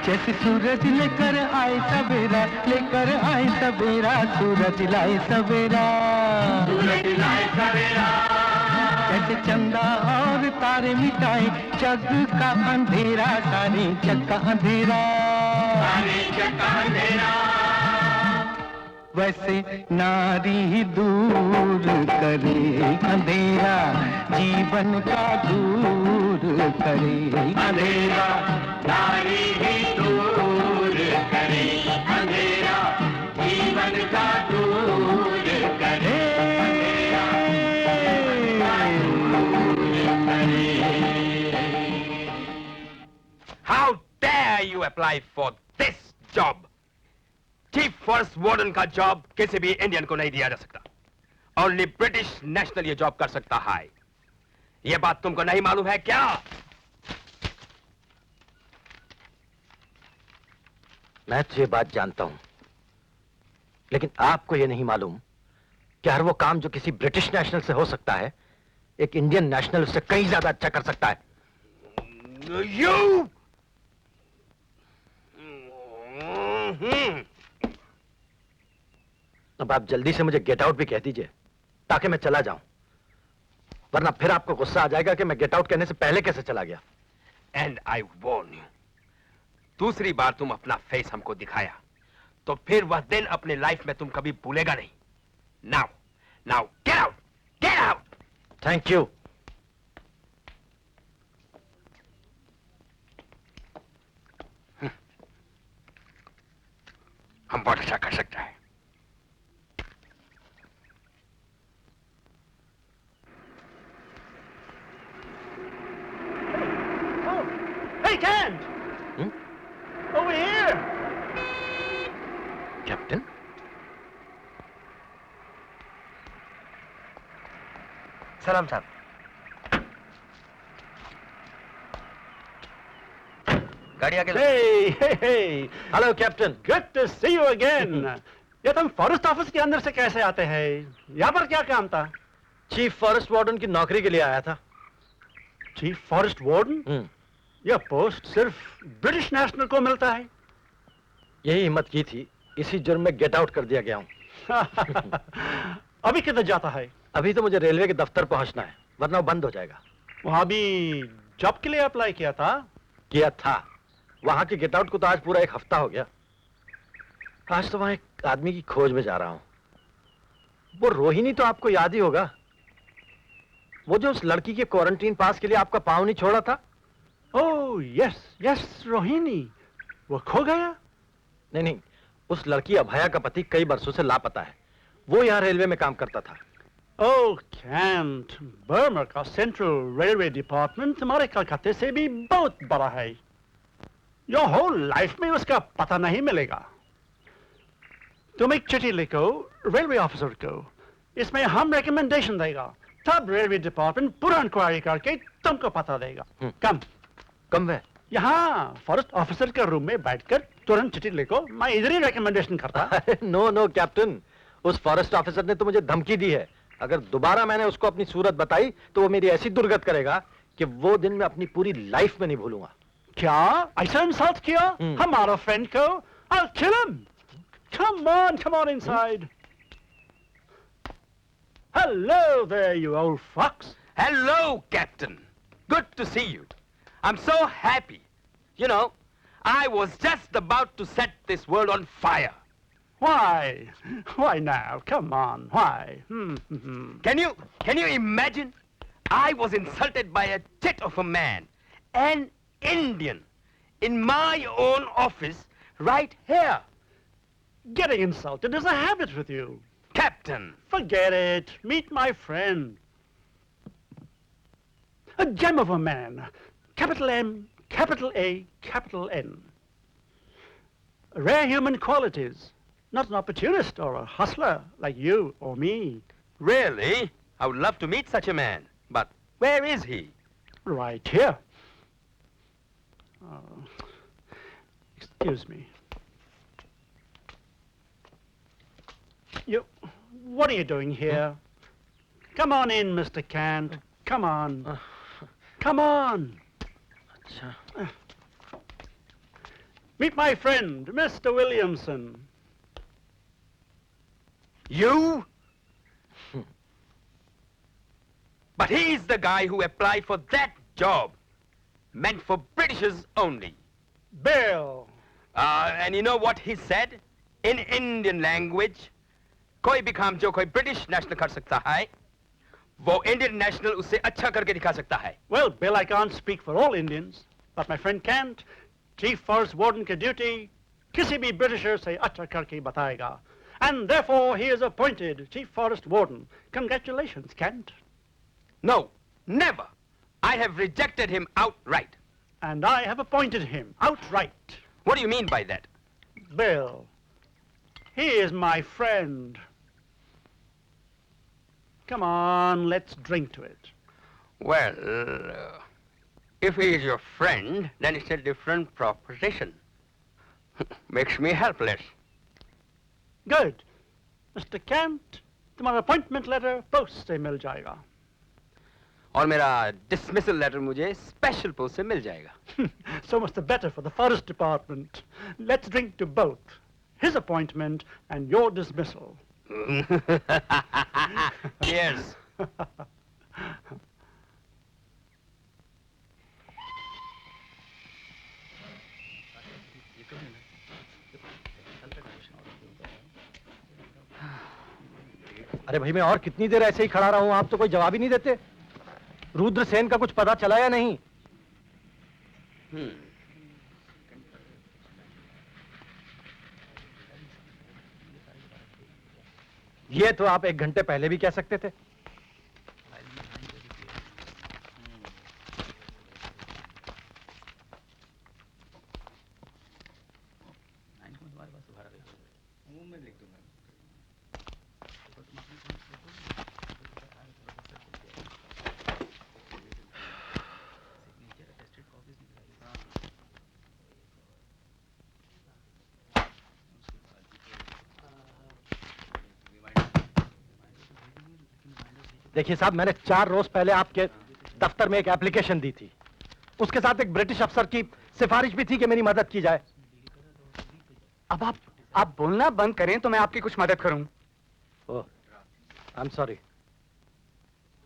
जैसे सूरज लेकर आए सवेरा, लेकर आए सवेरा, सूरज लाए सवेरा, सूरज लाए सवेरा। जैसे चंदा और तारे मिटाए जग का अंधेरा, सारे जग का अंधेरा, सारे जग का अंधेरा। वैसे नारी ही दूर करे अंधेरा, जीवन का दूर करे अंधेरा। नारी ही दूर करे अंधेरा, जीवन का दूर करे अंधेरा। How dare you apply for this job? Chief forest warden का जॉब किसी भी इंडियन को नहीं दिया जा सकता। ओनली ब्रिटिश नेशनल ये जॉब कर सकता है। ये बात तुमको नहीं मालूम है क्या? मैं तो ये बात जानता हूं, लेकिन आपको ये नहीं मालूम कि हर वो काम जो किसी ब्रिटिश नेशनल से हो सकता है, एक इंडियन नेशनल उससे कहीं ज्यादा अच्छा कर सकता है। You! अब आप जल्दी से मुझे गेट आउट भी कह दीजिए ताकि मैं चला जाऊं, वरना फिर आपको गुस्सा आ जाएगा कि मैं गेट आउट कहने से पहले कैसे चला गया। एंड आई वॉर्न यू, दूसरी बार तुम अपना फेस हमको दिखाया तो फिर वह दिन अपने लाइफ में तुम कभी भूलेगा नहीं। Now now get out, get out. Thank you. हम बहुत अच्छा कर सकते हैं। Hey, Ken! Over here! Captain, सलाम साहब। गाड़ी आगे। Hey, hey, hey! Hello captain. Good to see you again. ये तुम फॉरेस्ट ऑफिस के अंदर से कैसे आते हैं? यहाँ पर क्या काम था? चीफ फॉरेस्ट वार्डन की नौकरी के लिए आया था। Chief forest warden? यह पोस्ट सिर्फ ब्रिटिश नेशनल को मिलता है। यही हिम्मत की थी, इसी जुर्म में गेट आउट कर दिया गया हूं। अभी किधर जाता है? अभी तो मुझे रेलवे के दफ्तर पहुंचना है, वरना वो बंद हो जाएगा। वहां भी जॉब के लिए अप्लाई किया था? किया था। वहां के गेट आउट को तो आज पूरा 1 हफ्ता हो गया। आज तो वहां एक आदमी की खोज में जा रहा हूं। वो रोहिणी तो आपको याद ही होगा, वो जो उस लड़की के क्वारंटीन पास के लिए आपका पांव नहीं छोड़ा था। Oh yes yes, Rohini. वो खो गया? नहीं नहीं, उस लड़की अभया का पति कई बरसों से लापता है। वो यहाँ रेलवे में काम करता था। ओह कैंट, बर्मा का सेंट्रल रेलवे डिपार्टमेंट हमारे कलकत्ते से भी बहुत बड़ा है। योर होल लाइफ में उसका पता नहीं मिलेगा। तुम एक चिट्ठी लिखो रेलवे ऑफिसर को, इसमें हम रिकमेंडेशन देगा, तब रेलवे डिपार्टमेंट पूरा इंक्वायरी करके तुमको पता देगा। कम है यहाँ फॉरेस्ट ऑफिसर के रूम में बैठकर तुरंत चिट्ठी लिखो, मैं इधर ही रिकमेंडेशन करता। नो नो कैप्टन, उस फॉरेस्ट ऑफिसर ने तो मुझे धमकी दी है, अगर दोबारा मैंने उसको अपनी सूरत बताई तो वो मेरी ऐसी दुर्गत करेगा कि वो दिन मैं अपनी पूरी लाइफ में नहीं भूलूंगा। क्या ऐसा इंसल्ट किया हमारा फ्रेंड को? I'll kill him. Come on inside. Hello there, you old fox. Hello, Captain. Good to see you. I'm so happy. You know, I was just about to set this world on fire. Why? Why now? Come on, why? Can you imagine? I was insulted by a tit of a man, an Indian, in my own office right here. Getting insulted is a habit with you. Captain! Forget it. Meet my friend. A gem of a man. Capital M, capital A, capital N. Rare human qualities. Not an opportunist or a hustler like you or me. Really? I would love to meet such a man. But where is he? Right here. Excuse me. What are you doing here? Come on in, Mr. Kant. Come on. Come on. Meet my friend, Mr. Williamson. You? But he is the guy who applied for that job, meant for Britishers only. Bill. And you know what he said? In Indian language, कोई भी काम जो कोई British national कर सकता है, वो Indian national उससे अच्छा करके दिखा सकता है. Well, Bill, I can't speak for all Indians, but my friend Kent, Chief Forest Warden की duty, किसी भी Britisher से अच्छा करके बताएगा. And therefore, he is appointed Chief Forest Warden. Congratulations, Kent. No, never. I have rejected him outright. And I have appointed him outright. What do you mean by that? Bill, he is my friend. Come on, let's drink to it. Well, if he is your friend, then it's a different proposition. Makes me helpless. Good. Mr. Kent, तुम्हारा appointment letter post से मिल जाएगा. और मेरा dismissal letter मुझे special post से मिल जाएगा. So much the better for the forest department. Let's drink to both. His appointment and your dismissal. Yes. अरे भाई मैं और कितनी देर ऐसे ही खड़ा रहा हूं, आप तो कोई जवाब ही नहीं देते. रुद्रसेन का कुछ पता चला या नहीं? ये तो आप 1 घंटे पहले भी कह सकते थे. देखिए साहब, मैंने 4 रोज पहले आपके दफ्तर में एक एप्लीकेशन दी थी. उसके साथ एक ब्रिटिश अफसर की सिफारिश भी थी कि मेरी मदद की जाए. अब आप बोलना बंद करें तो मैं आपकी कुछ मदद करूं. ओह, आई एम सॉरी.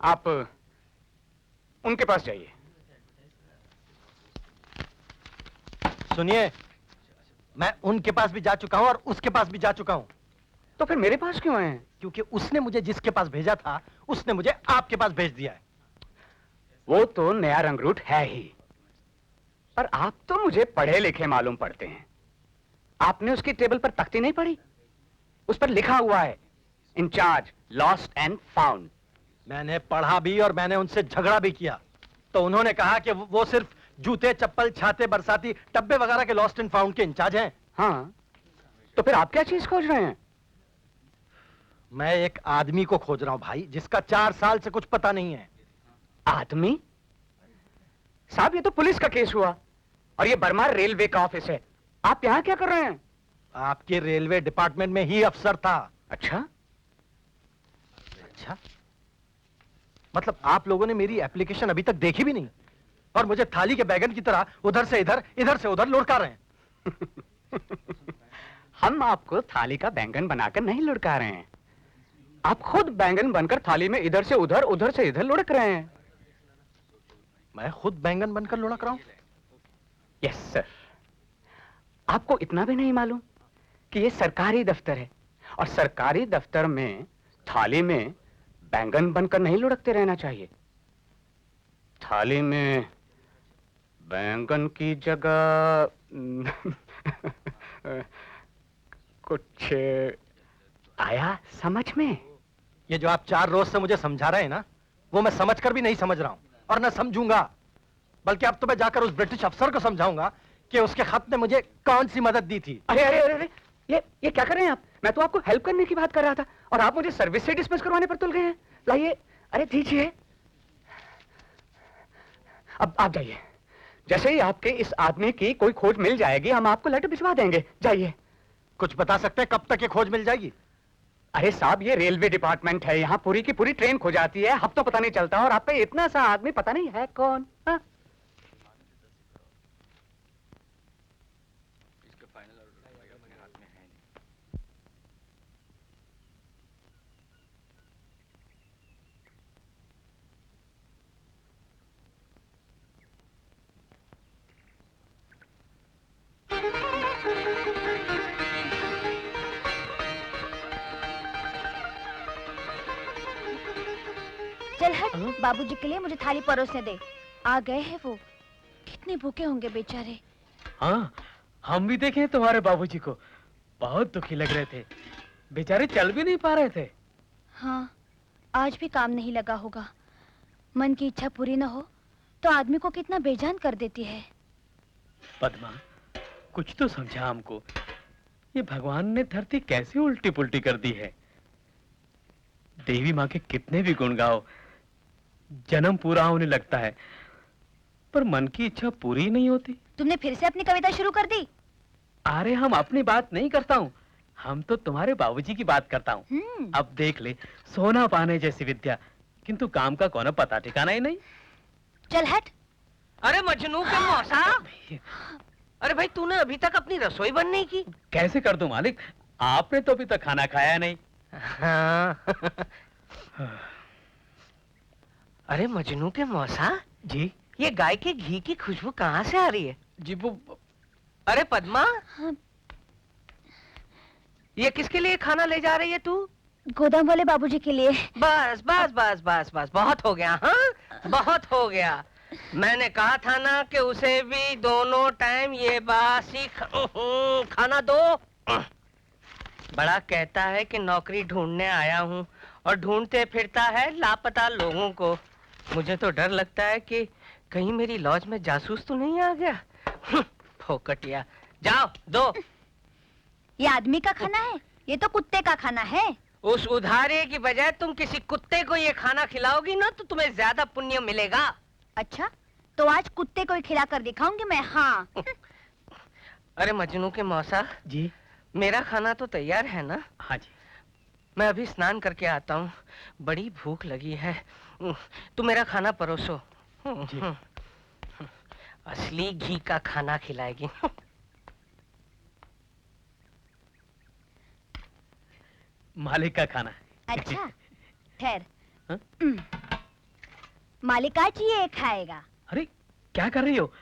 आप उनके पास जाइए. सुनिए, मैं उनके पास भी जा चुका हूं और उसके पास भी जा चुका हूं. तो फिर मेरे पास क्यों आए हैं? क्योंकि उसने मुझे जिसके पास भेजा था, उसने मुझे आपके पास भेज दिया है. वो तो नया रंगरूट है ही, पर आप तो मुझे पढ़े लिखे मालूम पड़ते हैं. आपने उसकी टेबल पर तख्ती नहीं पढ़ी? उस पर लिखा हुआ है इंचार्ज लॉस्ट एंड फाउंड. मैंने पढ़ा भी और मैंने उनसे झगड़ा भी किया. तो उन्होंने कहा कि वो सिर्फ जूते, चप्पल, छाते, बरसाती डब्बे वगैरह के लॉस्ट एंड फाउंड के इंचार्ज हैं. हाँ, तो फिर आप क्या चीज खोज रहे हैं? मैं एक आदमी को खोज रहा हूं भाई, जिसका 4 साल से कुछ पता नहीं है. आदमी? साहब, ये तो पुलिस का केस हुआ और ये बर्मा रेलवे का ऑफिस है. आप यहाँ क्या कर रहे हैं? आपके रेलवे डिपार्टमेंट में ही अफसर था. अच्छा? अच्छा, मतलब आप लोगों ने मेरी एप्लीकेशन अभी तक देखी भी नहीं और मुझे थाली के बैगन की तरह उधर से उधर लुढ़का रहे हैं. हम आपको थाली का बैंगन बनाकर नहीं लुढ़का रहे हैं. आप खुद बैंगन बनकर थाली में इधर से इधर लुढ़क रहे हैं. मैं खुद बैंगन बनकर लुढ़क रहा हूं? Yes sir. आपको इतना भी नहीं मालूम कि ये सरकारी दफ्तर है और सरकारी दफ्तर में थाली में बैंगन बनकर नहीं लुढ़कते रहना चाहिए. थाली में बैंगन की जगह कुछ आया समझ में? ये जो आप 4 रोज से मुझे समझा रहे हैं ना, वो मैं समझकर भी नहीं समझ रहा हूं और न समझूंगा. बल्कि अब तो मैं जाकर उस ब्रिटिश अफसर को समझाऊंगा कि उसके खत ने मुझे कौन सी मदद दी थी. अरे अरे अरे, ये क्या कर रहे हैं आप? मैं तो आपको हेल्प करने की बात कर रहा था और आप मुझे सर्विस से डिसमिस करवाने पर तुल गए हैं. लाइए, अरे दीजिए. अब आप जाइए. जैसे ही आपके इस आदमी की कोई खोज मिल जाएगी, हम आपको लेटर भिजवा देंगे. जाइए. कुछ बता सकते हैं कब तक ये खोज मिल जाएगी? अरे साहब, ये रेलवे डिपार्टमेंट है, यहाँ पूरी की पूरी ट्रेन खो जाती है. अब तो पता नहीं चलता और आप पे इतना सा आदमी पता नहीं है कौन. हाँ? चल हट, बाबूजी के लिए मुझे थाली परोसने दे। आ गए हैं वो, कितने भूखे होंगे बेचारे। हाँ, हम भी देखे तुम्हारे बाबूजी को, बहुत दुखी लग रहे थे, बेचारे चल भी नहीं पा रहे थे। हाँ, आज भी काम नहीं लगा होगा। मन की इच्छा पूरी न हो तो आदमी को कितना बेजान कर देती है। पद्मा, कुछ तो समझा हमको, ये भगवान ने धरती कैसे उल्टी पुल्टी कर दी है। देवी माँ के कितने भी गुण गाओ, जन्म पूरा होने लगता है, पर मन की इच्छा पूरी ही नहीं होती। तुमने फिर से अपनी कविता शुरू कर दी? अरे हम अपनी बात नहीं करता हूँ, हम तो तुम्हारे बाबूजी की बात करता हूँ। अब देख ले, सोना पाने जैसी विद्या, किंतु काम का कौन पता ठिकाना ही नहीं। चल हट। अरे मजनू के मौसा, अरे भाई तूने अभी तक अपनी रसोई बंद नहीं की? कैसे कर दूं मालिक, आपने तो अभी तक खाना खाया नहीं। हाँ। अरे मजनू के मौसा जी? ये गाय के घी की खुशबू कहाँ से आ रही है? जी वो, अरे पद्मा, ये किसके लिए खाना ले जा रही है तू? गोदाम वाले बाबूजी के लिए। बस बस बस बस बस, बहुत हो गया। हाँ, बहुत हो गया। मैंने कहा था ना कि उसे भी दोनों टाइम ये बासी खाना दो। बड़ा कहता है कि नौकरी ढूंढने आया हूँ और ढूंढते फिरता है लापता लोगों को। मुझे तो डर लगता है कि कहीं मेरी लॉज में जासूस तो नहीं आ गया। फोकटिया, जाओ दो। ये आदमी का खाना है, ये तो कुत्ते का खाना है। उस उधारे की बजाय तुम किसी कुत्ते को ये खाना खिलाओगी ना तो तुम्हें ज्यादा पुण्य मिलेगा। अच्छा, तो आज कुत्ते को ही खिला कर दिखाऊंगी मैं। हाँ। अरे मजनू के मौसा जी? मेरा खाना तो तैयार है ना? हाँ जी। मैं अभी स्नान करके आता हूँ, बड़ी भूख लगी है। तू मेरा खाना परोसो। जी। असली घी का खाना खिलाएगी। मालिक का खाना। अच्छा, ठहर। हाँ? मालिक आज ये खाएगा। अरे क्या कर रही हो?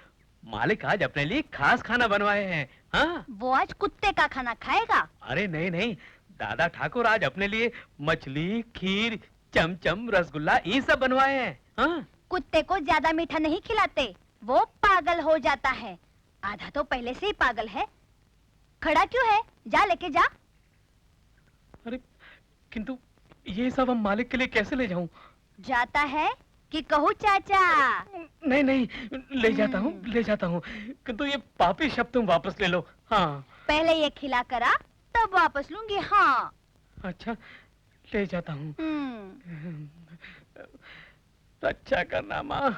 मालिक आज अपने लिए खास खाना बनवाए हैं। हाँ? वो आज कुत्ते का खाना खाएगा। अरे नहीं नहीं, दादा ठाकुर आज अपने लिए मछली, खीर, चमचम, रसगुल्ला ये सब बनवाए हैं। हाँ? कुत्ते को ज्यादा मीठा नहीं खिलाते, वो पागल हो जाता है। आधा तो पहले से ही पागल है। खड़ा क्यों है? जा लेके जा। अरे किंतु ये सब हम मालिक के लिए कैसे ले जाऊं? जाता है कि कहूँ चाचा? नहीं नहीं, ले जाता हूँ, ले जाता हूँ, किंतु ये पापी शब्द तुम वापस ले लो। हाँ। पहले ये खिला करा तब वापस लूंगी। हाँ। अच्छा, ले जाता हूँ। अच्छा करना माँ।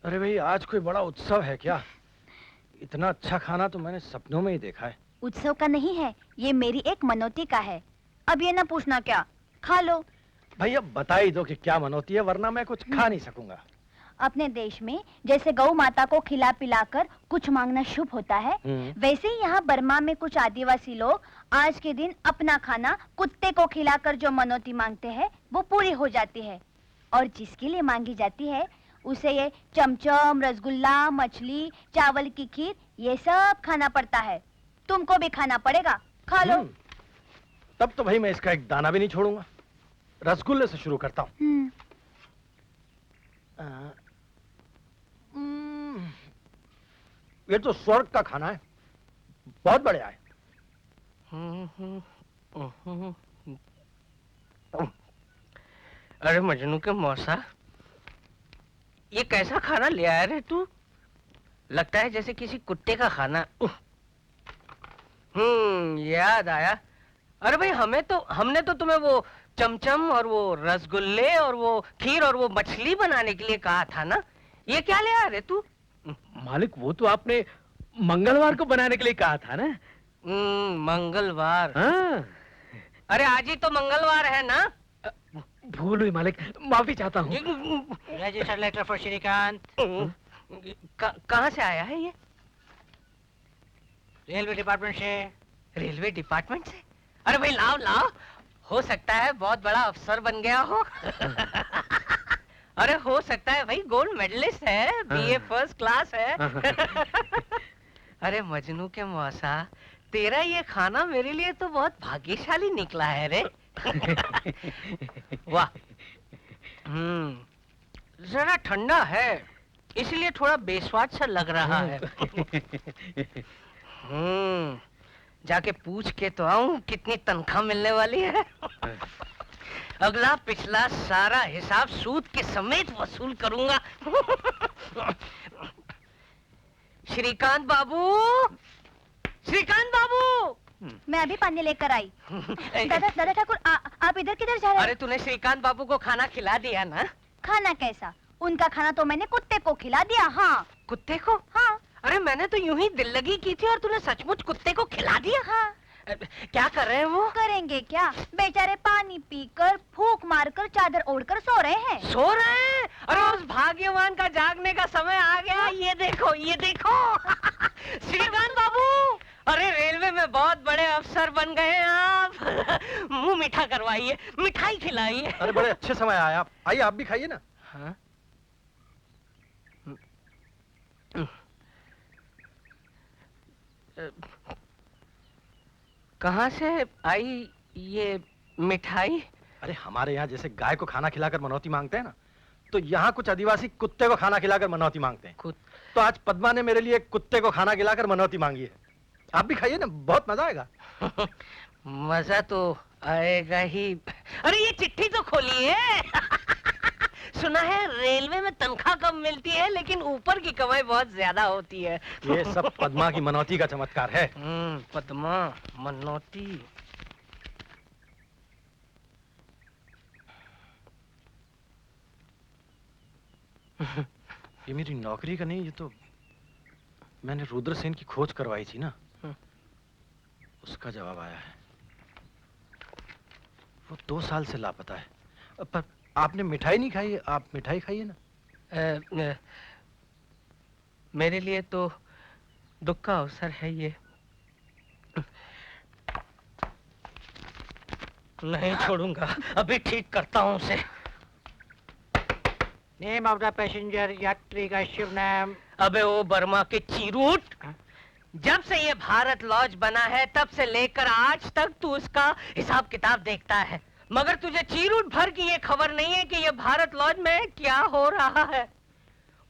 अरे भाई, आज कोई बड़ा उत्सव है क्या? इतना अच्छा खाना तो मैंने सपनों में ही देखा है। उत्सव का नहीं है, ये मेरी एक मनौती का है। अब ये ना पूछना क्या, खा लो। भाई अब बता ही दो कि क्या मनौती है, वरना मैं कुछ खा नहीं सकूंगा। अपने देश में जैसे गौ माता को खिला पिलाकर कुछ मांगना शुभ होता है, वैसे ही यहाँ बर्मा में कुछ आदिवासी लोग आज के दिन अपना खाना कुत्ते को खिलाकर जो मनौती मांगते हैं वो पूरी हो जाती है। और जिसके लिए मांगी जाती है उसे ये चमचम, रसगुल्ला, मछली, चावल की खीर ये सब खाना पड़ता है। तुमको भी खाना पड़ेगा, खा लो। तब तो भाई मैं इसका एक दाना भी नहीं छोड़ूंगा। रसगुल्ले से शुरू करता हूँ। ये तो स्वर्ग का खाना है, बहुत बढ़िया है। अरे मजनू के मौसा, ये कैसा खाना ले आया रे तू? लगता है जैसे किसी कुत्ते का खाना। याद आया। अरे भाई हमने तो तुम्हें वो चमचम और वो रसगुल्ले और वो खीर और वो मछली बनाने के लिए कहा था ना। ये क्या ले आया रे तू? मालिक वो तो आपने मंगलवार को बनाने के लिए कहा था ना। मंगलवार? हाँ। अरे आज ही तो मंगलवार है ना। भूल हुई मालिक, माफी चाहता हूँ। Register letter for Shrikant. कहाँ से आया है ये? रेलवे डिपार्टमेंट से। रेलवे डिपार्टमेंट से? अरे भाई लाओ लाओ, हो सकता है बहुत बड़ा अफसर बन गया हो। अरे हो सकता है भाई गोल्ड मेडलिस्ट है, बीए फर्स्ट क्लास है। अरे मजनू के मौसा, तेरा ये खाना मेरे लिए तो बहुत भाग्यशाली निकला है रे। वाह। जरा ठंडा है, इसलिए थोड़ा बेस्वाद सा लग रहा है। जाके पूछ के तो आऊं कितनी तनख्वाह मिलने वाली है। अगला पिछला सारा हिसाब सूद के समेत वसूल करूंगा। श्रीकांत बाबू, श्रीकांत बाबू। मैं अभी पानी लेकर आई। दादा ठाकुर, आप इधर किधर जा रहे हैं? अरे तूने श्रीकांत बाबू को खाना खिला दिया ना? खाना कैसा? उनका खाना तो मैंने कुत्ते को खिला दिया। हाँ। कुत्ते को? हाँ। अरे मैंने तो यूं ही दिल लगी की थी और तूने सचमुच कुत्ते को खिला दिया? हाँ। क्या कर रहे हैं वो? करेंगे क्या, बेचारे पानी पीकर फूंक मारकर चादर ओढ़कर सो रहे हैं। सो रहे हैं? अरे उस भाग्यवान का जागने का समय आ गया। ये देखो, ये देखो। श्रीकांत बाबू, अरे रेलवे में बहुत बड़े अफसर बन गए हैं आप। मुंह मीठा करवाइए, मिठाई खिलाइए। अरे बड़े अच्छे समय आए आप, आइए आप भी खाइए ना। हाँ? कहाँ से आई ये मिठाई? अरे हमारे यहाँ जैसे गाय को खाना खिलाकर मनौती मांगते हैं ना, तो यहाँ कुछ आदिवासी कुत्ते को खाना खिलाकर मनौती मांगते हैं। तो आज पद्मा ने मेरे लिए कुत्ते को खाना खिलाकर मनौती मांगी है। आप भी खाइए ना, बहुत मजा आएगा। मजा तो आएगा ही। अरे ये चिट्ठी तो खोलिए। सुना है रेलवे में तनख्वाह कम मिलती है लेकिन ऊपर की कमाई बहुत ज्यादा होती है। ये सब पद्मा की मनौती का चमत्कार है। पद्मा मनौती। ये मेरी नौकरी का नहीं, ये तो मैंने रुद्रसेन की खोज करवाई थी ना, उसका जवाब आया है। वो 2 साल से लापता है। पर आपने मिठाई नहीं खाई, आप मिठाई खाइए ना। मेरे लिए तो दुख का अवसर है ये। नहीं छोड़ूंगा, अभी ठीक करता हूँ उसे। नेम ऑफ द पैसेंजर, यात्री का शुभ नाम। अबे वो बर्मा के चीरूट, जब से ये भारत लॉज बना है तब से लेकर आज तक तू उसका हिसाब किताब देखता है, मगर तुझे चीरूट भर की ये खबर नहीं है कि ये भारत लॉज में क्या हो रहा है।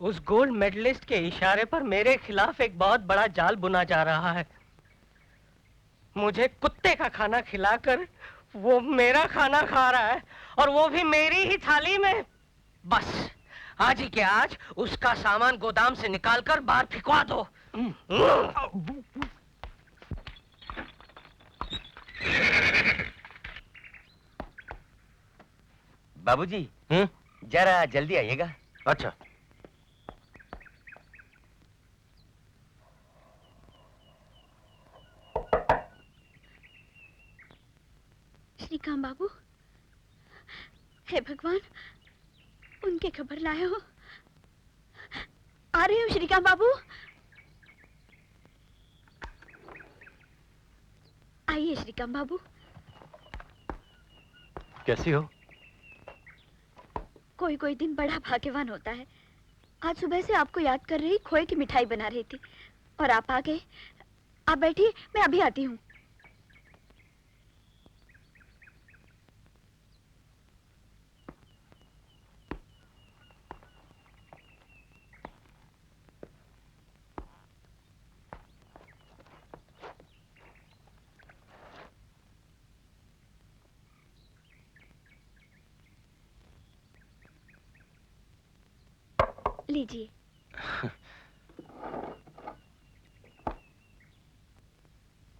उस गोल्ड मेडलिस्ट के इशारे पर मेरे खिलाफ एक बहुत बड़ा जाल बुना जा रहा है। मुझे कुत्ते का खाना खिलाकर वो मेरा खाना खा रहा है, और वो भी मेरी ही थाली में। बस आज ही के आज उसका सामान गोदाम से निकालकर बाहर फेंकवा दो। बाबूजी, जरा जल्दी आइएगा। अच्छा। श्रीकांत बाबू, हे भगवान, उनके खबर लाए हो। आ रहे हो श्रीकांत बाबू। आइए श्रीकांत बाबू। कैसी हो? कोई कोई दिन बड़ा भाग्यवान होता है। आज सुबह से आपको याद कर रही खोए की मिठाई बना रही थी और आप आ गए। आप बैठिए, मैं अभी आती हूँ। लीजिए।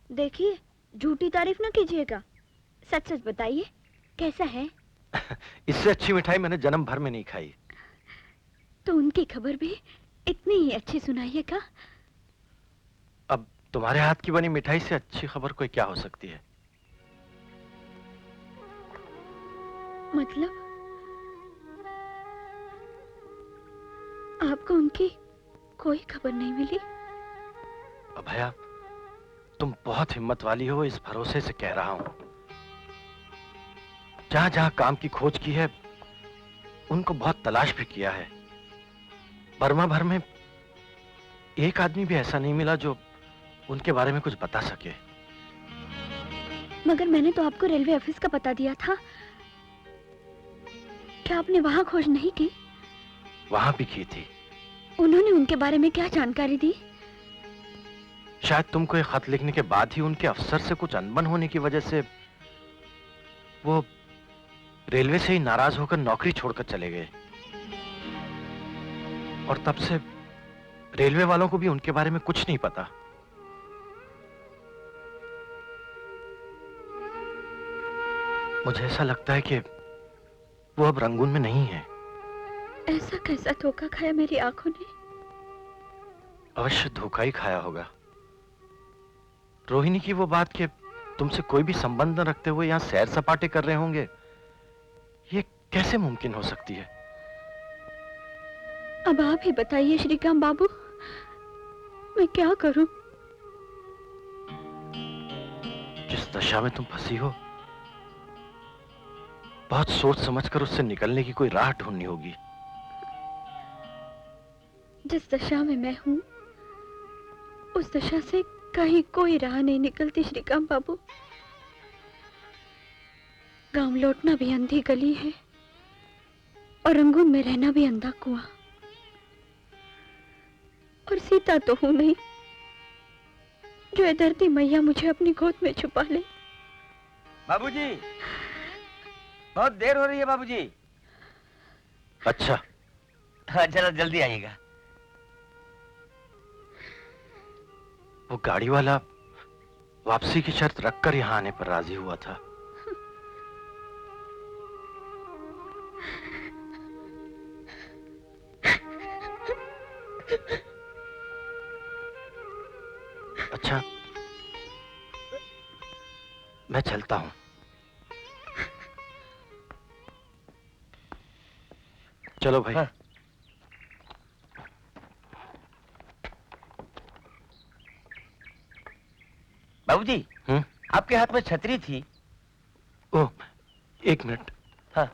देखिए, झूठी तारीफ ना कीजिएगा, सच सच बताइए कैसा है। इससे अच्छी मिठाई मैंने जन्म भर में नहीं खाई। तो उनकी खबर भी इतनी ही अच्छी सुनाइएगा। अब तुम्हारे हाथ की बनी मिठाई से अच्छी खबर कोई क्या हो सकती है? मतलब आपको उनकी कोई खबर नहीं मिली? अभया, तुम बहुत हिम्मत वाली हो, इस भरोसे से कह रहा हूं। जहां जहां काम की खोज की है, उनको बहुत तलाश भी किया है। बर्मा भर में एक आदमी भी ऐसा नहीं मिला जो उनके बारे में कुछ बता सके। मगर मैंने तो आपको रेलवे ऑफिस का पता दिया था। क्या आपने वहां खोज नहीं की? वहां भी की थी। उन्होंने उनके बारे में क्या जानकारी दी? शायद तुमको एक खत लिखने के बाद ही उनके अफसर से कुछ अनबन होने की वजह से वो रेलवे से ही नाराज होकर नौकरी छोड़कर चले गए। और तब से रेलवे वालों को भी उनके बारे में कुछ नहीं पता। मुझे ऐसा लगता है कि वो अब रंगून में नहीं है। ऐसा कैसा धोखा खाया मेरी आंखों ने? अवश्य धोखा ही खाया होगा। रोहिणी की वो बात कि तुमसे कोई भी संबंध न रखते हुए यहां सैर सपाटे कर रहे होंगे, ये कैसे मुमकिन हो सकती है? अब आप ही बताइए श्रीकांत बाबू, मैं क्या करूं? जिस दशा में तुम फंसी हो, बहुत सोच समझकर उससे निकलने की कोई राह ढूंढनी होगी। जिस दशा में मैं हूं, उस दशा से कहीं कोई राह नहीं निकलती श्रीकांत बाबू। गांव लौटना भी अंधी गली है और रंगून में रहना भी अंधा कुआं। और सीता तो हूं नहीं जो धरती मैया मुझे अपनी गोद में छुपा ले। बाबूजी, बहुत देर हो रही है बाबूजी। अच्छा, हाँ जरा जल्दी आइएगा। वो गाड़ी वाला वापसी की शर्त रखकर यहां आने पर राजी हुआ था। अच्छा, मैं चलता हूं। चलो भाई। हाँ। बाबूजी, आपके हाथ में छतरी थी। ओह, एक मिनट। हाँ।